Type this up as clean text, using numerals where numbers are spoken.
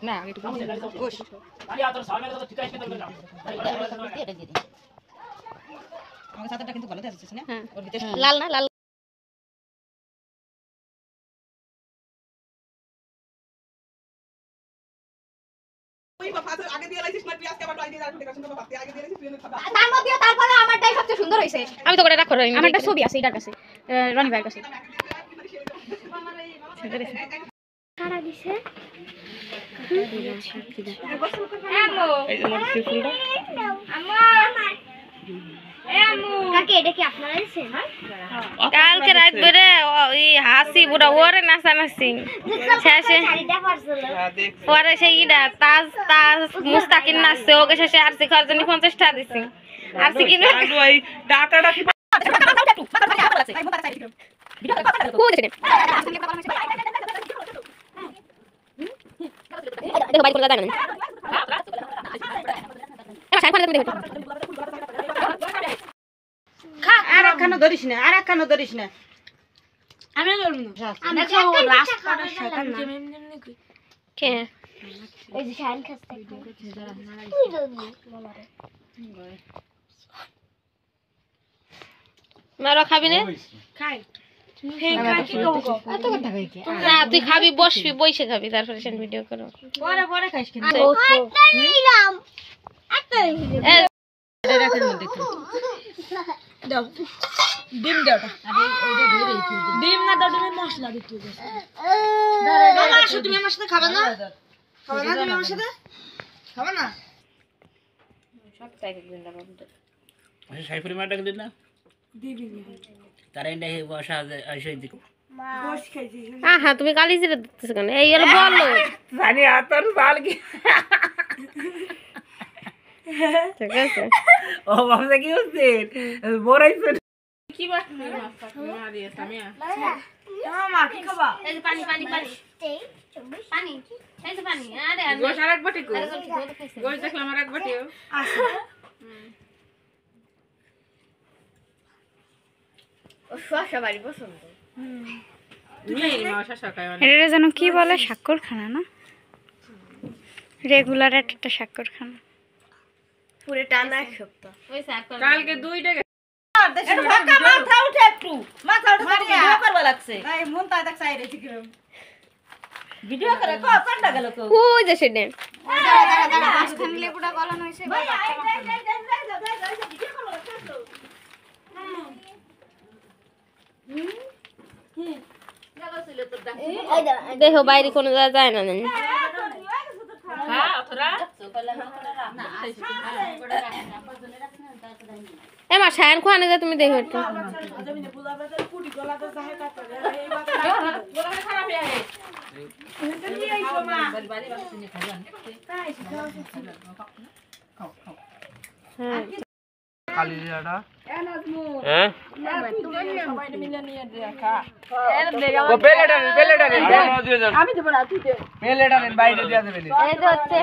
না একটু গোশ আমাদের সাদাটা কিন্তু ভালো আছে না ওর ভিতরে লাল না লাল আগে দিয়ে লাইছিস না তুই আজকে আবার ট্রাই দিয়ে দেখো সুন্দর পাতি আগে দিয়ে লাইছিস তুই খাবা তার মধ্যে তারপরে আমারটাই সবচেয়ে সুন্দর হইছে আমি তো করে রাখো আমারটা ছবি আছে এটার কাছে রনি ভাইয়ের কাছে সারা দিছে আমো এই যে মোর ফুলটা আমো আমো কাকে এটা কি আপনারা দিছেন কালকে রাত বেরে ওই হাসি বুড়া ওরে নাচানাচি শেষে পরে সেই ইডা তাজ তাজ মুস্তাকিন নাচছে ওকে শেষে আরসি খাওয়ার জন্য 50 টাকা দিছি আরসি কিনে ওই ডাটাটা কি দেখো বাইরে করে দাও না এবার সাইড করে দেখো খা আর একখানা ধরিস না আমি ধরব না দেখো রাস্তাটা শয়তান না কে ওই যে শাইন খাস্তে মারো খাবি না খাই হে খাই কি কব এত কথা কই কি না তুই খাবি বসবি বইসে খাবি তারপরে সেন ভিডিও করো পরে খাইস কিনা একটা নিলাম একটা এটা রাখের মধ্যে দাও ডিম দাওটা আরে ওইটা ধরে রেখে ডিম না দাও ডিমের মশলা দিতে হবে মামা আসো তুমি আমার সাথে খাবে না তুমি আমার সাথে খাবে না সব তাই দিন দাও আচ্ছা সাইফুরি মাটাকে দিন না দিবি তারা ইন্ডা হে বসা আসে দিক গোশ খাইছি হ্যাঁ তুমি কালি জিরে দিতেছ কেন এই হলো বলো জানি আতর বাল কি ঠিক আছে ও বাবা কি হচ্ছে বড়াইছে কি বাত মারিয়া সামিয়া মামা কি খাবা এই যে পানি পানি পানি পানি এই যে পানি আরে গোশ আরেক বাটি কো গোশ দেখো আমার এক বাটিও আছে ও শশা বাড়ি পছন্দ এটা যেন কি বলে স্বাক্ষর খানা না রেগুলার একটা স্বাক্ষর খানা পুরো টানা এক সপ্তাহ ওই স্যার কালকে 2 টাকা মাথা উঠে একটু মাথা উঠে ভিডিও করবা লাগছে এই মন তাই দেখ চাই রেছি কিরম ভিডিও করে কোনটা গেল কো ওই যে সেদিন স্থান লেবুটা গলান হইছে দেখো বাইরে কোনো যায় না জানি এমা সায়ন খোয়ানে যা তুমি দেখো একটু কালিয়াটা হ্যাঁ আমি দেব না তুই দে পেলেটা বাইরে দিয়া দেবে এই তো হচ্ছে